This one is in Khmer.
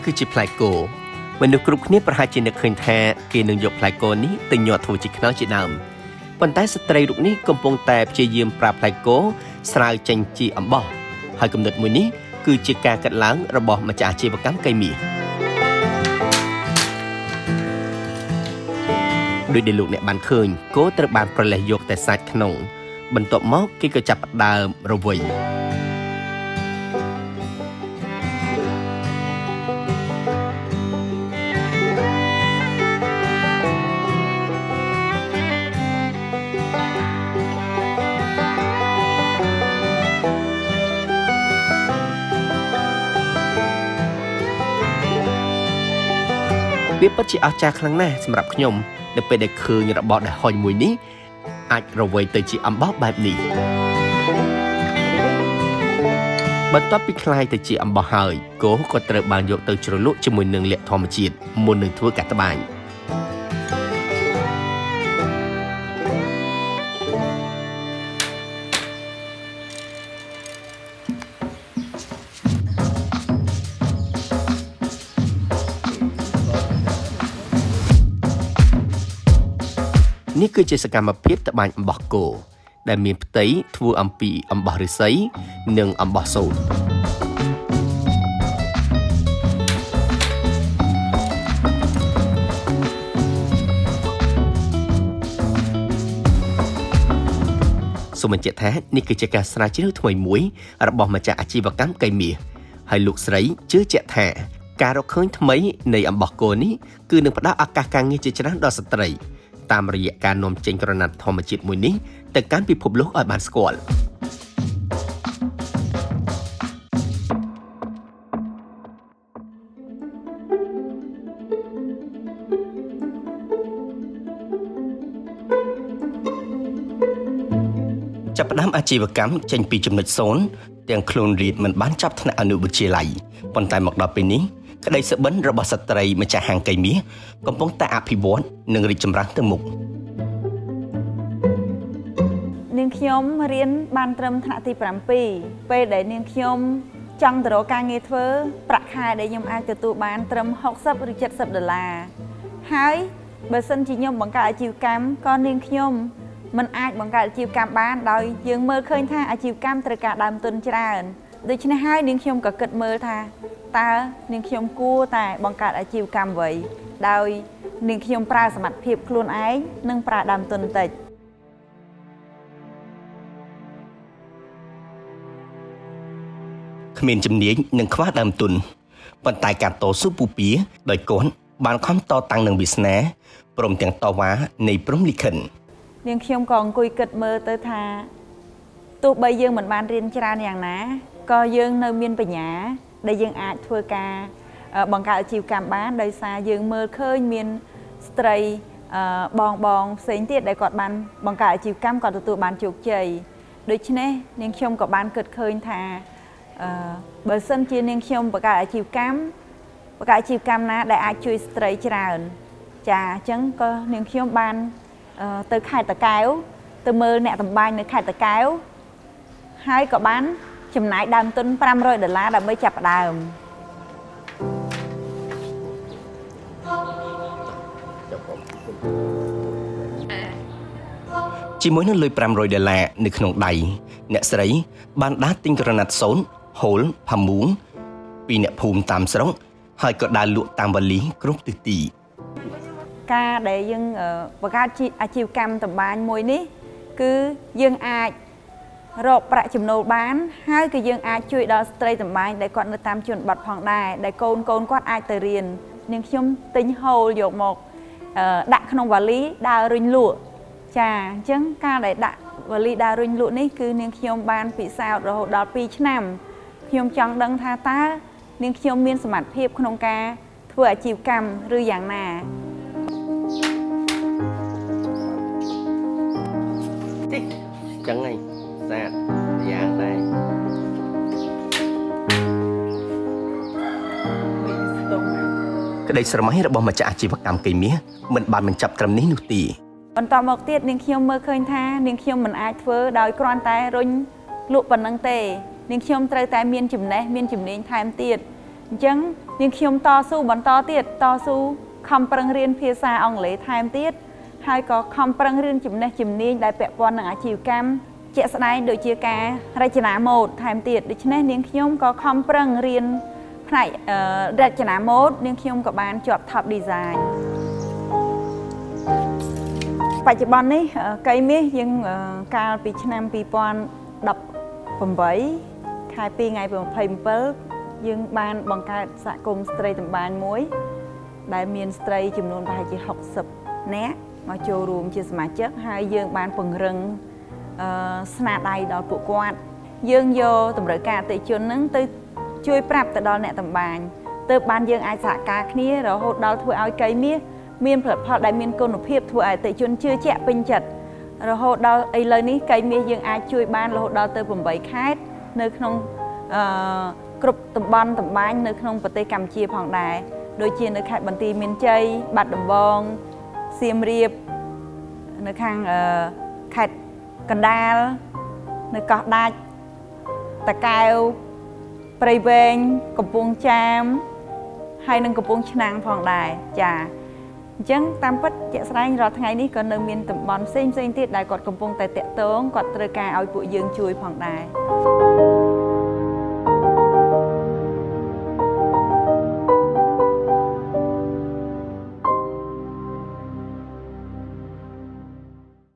คือจีพลายโกมันนึกกรุบนี้ประหารจีนเคยแท้เกนึงยกพลายโกนี้ตึงหยอดถูจิขน้องจีนำปันใต้สตรีลุกนี้กำปงแต่จะยืมปราพลายโกสลายจังจีอัมบอให้กำหนดมือนี้คือจีการกัดล้างระบอบมาจากอาชีพกรรมไก่มีโดยเดลุกเนี่ยบันเคยโกตระบานประเลยกแต่สัตว์ขนมบรรทบมอกกิกจับดาวระเวยវាពិតជាអស្ចារ្យខ្លាំងណាស់សម្រាប់ខ្ញុំនៅពេលដែលឃើញរបបដែលហុញមួយនេះអាចរវៃទៅជាអំបោះបែបនេះបន្ទាប់ពីคล้ายទៅជាអំបោះហើយគោក៏ត្រូវបានយកទៅជ្រលក់ជាមួយនឹងលក្ខធម្មជាតិមុននឹងធ្វើកាត់ត្បាញនេះគឺជាសកម្មភាពត្បាញអំបោះគោដែលមានផ្ទៃធ្វើអំពីអំបោះឫស្សីនិងអំបោះសូត្រសូមបញ្ជាក់ថានេះគឺជាការស្រាវជ្រាវថ្មីមួយរបស់ម្ចាស់អាជីវកម្មកៃមាសហើយលោកស្រីជឿជាក់ថាការរកឃើញថ្មីនៃអំបោះគោនេះគឺនឹងផ្ដល់ឱកាសការងារជាច្រើនដល់ស្ត្រីតាមរយៈការនាំចេញក្រណាត់ធម្មជាតិមួយនេះទៅកាន់ពិភពលោកឲ្យបានស្គាល់ចាប់ផ្ដើមអាជីវកម្មចេញពីចំណុច0ទាំងខ្លួនរៀនមិនបានចាប់ថ្នាក់អនុវិទ្យាល័យប៉ុន្តែមកដល់ពេលនេះក្តីសុបិនរបស់ស្ត្រីម្ចាស់ហាងកៃមាសកំពុងតែអភិវឌ្ឍនិងរីកចម្រើនទៅមុខនាងខ្ញុំរៀនបានត្រឹមថ្នាក់ទី7ពេលដែលនាងខ្ញុំចង់ទៅរកការងារធ្វើប្រាក់ខែដែលខ្ញុំអាចទទួលបានត្រឹម$60ឬ$70ហើយបើសិនជាខ្ញុំបង្កើតអាជីវកម្មក៏នាងខ្ញុំមិនអាចបង្កើតអាជីវកម្មបានដោយយើងមើលឃើញថាអាជីវកម្មត្រូវការដើមទុនច្រើនដូច្នេះហើយនាងខ្ញុំក៏គិតមើលថាតើនាងខ្ញុំគួរតែបង្កើតអាជីវកម្មអ្វីដោយនាងខ្ញុំប្រើសមត្ថភាពខ្លួនឯងនិងប្រើដើមទុនតិចគ្មានជំនាញនិងខ្វះដើមទុនប៉ុន្តែការតស៊ូពុះពៀដោយគាត់បានខំតតាំងនឹងវាសនាព្រមទាំងតវ៉ានៃព្រហ្មលិខិតនាងខ្ញុំក៏អង្គុយគិតមើលទៅថាទោះបីយើងមិនបានរៀនច្រើនយ៉ាងណាក៏យើងនៅមានបញ្ញាដែលយើងអាចធ្វើការបង្កើតអាជីវកម្មបានដោយសារយើងមើលឃើញមានស្ត្រីបងផ្សេងទៀតដែលគាត់បានបង្កើតអាជីវកម្មគាត់ទទួលបានជោគជ័យដូច្នេះនាងខ្ញុំក៏បានគិតឃើញថាបើសិនជានាងខ្ញុំបង្កើតអាជីវកម្មណាដែលអាចជួយស្ត្រីច្រើនចាអញ្ចឹងក៏នាងខ្ញុំបានទៅខេត្តតាកែវទៅមើលអ្នកតម្បាញនៅខេត្តតាកែវហើយក៏បានចំណាយដើមទុន$500ដើម្បីចាប់ផ្ដើមជាមួយនឹងលុយ$500នៅក្នុងដៃអ្នកស្រីបានដាស់ទិញក្រណាត់សូត្រហូលផាមួងពីអ្នកភូមិតាមស្រុកហើយក៏ដើរលក់តាមវ៉ាលីគ្រប់ទិសទីការដែលយើងបង្កើតអាជីវកម្មតម្បាញមួយនេះគឺយើងអាចរកប្រាក់ចំណូលបានហើយក៏យើងអាចជួយដល់ស្ត្រីតម្បាញដែលគាត់នៅតាមជនបទផងដែរដែលកូនគាត់អាចទៅរៀននាងខ្ញុំទិញហូលយកមកដាក់ក្នុងវ៉ាលីដើររុញលក់ចាអញ្ចឹងការដែលដាក់វ៉ាលីដើររុញលក់នេះគឺនាងខ្ញុំបានពិសោធន៍រហូតដល់2ឆ្នាំខ្ញុំចង់ដឹងថាតើនាងខ្ញុំមានសមត្ថភាពក្នុងការធ្វើអាជីវកម្មឬយ៉ាងណាចឹងហើយសាទយ៉ាងដែរក្តីស្រមៃរបស់ម្ចាស់អាជីវកម្មកៃមាសមិនបានបញ្ចប់ត្រឹមនេះនោះទេបន្តមកទៀតនាងខ្ញុំមើលឃើញថានាងខ្ញុំមិនអាចធ្វើដោយគ្រាន់តែរុញលក់ប៉ុណ្ណឹងទេនាងខ្ញុំត្រូវតែមានចំណេះមានជំនាញថែមទៀតអញ្ចឹង នាងខ្ញុំតស៊ូបន្តទៀតតស៊ូខំប្រឹងរៀនភាសាអង់គ្លេសថែមទៀតហើយក៏ខំប្រឹងរៀនចំណេះជំនាញដែលពាក់ព័ន្ធនឹងអាជីវកម្មជាក់ស្ដែងដូចជាការរចនាម៉ូដថែមទៀតដូច្នេះនាងខ្ញុំក៏ខំប្រឹងរៀនផ្នែករចនាម៉ូដនាងខ្ញុំក៏បានជាប់ Top Design បច្ចុប្បន្ននេះកៃមាសយើងកាលពីឆ្នាំ2018ខែ2ថ្ងៃ27យើងបានបង្កើតសហគមន៍ស្ត្រីតម្បាញមួយដែលមានស្ត្រីចំនួនប្រហែលជា60នាក់មកចូលរួមជាសមាជិកហើយយើងបានពង្រឹងស្នាដៃដល់ពួកគាត់យើងយកតម្រូវការអតិថិជនហ្នឹងទៅជួយប្រាប់ទៅដល់អ្នកតម្បាញទើបបានយើងអាចសហការគ្នារហូតដល់ធ្វើឲ្យកៃមាសមានផលិតផលដែលមានគុណភាពធ្វើឲ្យអតិថិជនជឿជាក់ពេញចិត្តរហូតដល់ឥឡូវនេះកៃមាសយើងអាចជួយបានរហូតដល់ទៅ8ខេត្តនៅក្នុងគ្រប់តំបន់តម្បាញនៅក្នុងប្រទេសកម្ពុជាផងដែរដូចជានៅខេត្តបន្ទាយមានជ័យបាត់ដំបងសៀមរាបនៅខាងខេត្តកណ្ដាលនៅកោះដាច់តាកែវព្រៃវែងកំពង់ចាមហើយនឹងកំពង់ឆ្នាំងផងដែរចាអញ្ចឹងតាមពិតជាក់ស្ដែងរាល់ថ្ងៃនេះក៏នៅមានតំបន់ផ្សេងទៀតដែលគាត់កំពុងតែតាក់ទងគាត់ត្រូវការឲ្យពួកយើងជួយផងដែរ